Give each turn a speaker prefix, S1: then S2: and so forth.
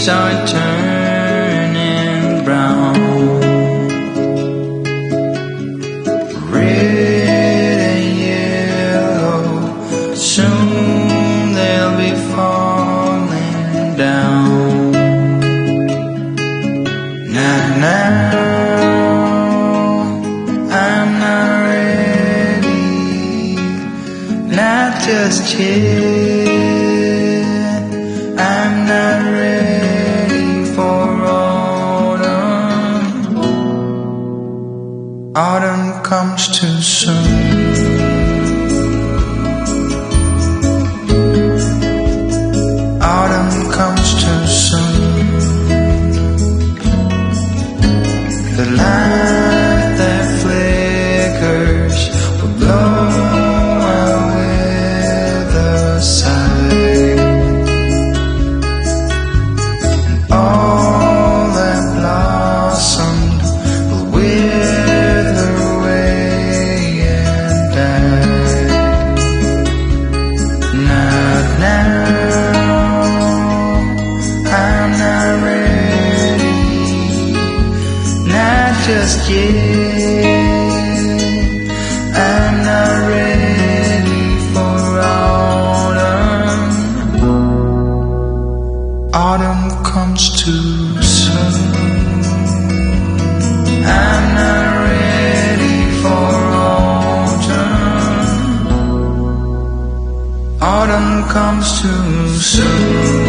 S1: Are turning brown, red and yellow, soon they'll be falling down. Now, I'm not ready, not just yet, I'm not ready. Autumn comes too soon. Autumn comes too soon. The light that flickers will blow away the side, and all that blossomed will wither away and die. Not now, I'm not ready, not just yet, I'm not ready for autumn. Autumn comes too soon. I'm not ready for autumn. Autumn comes too soon.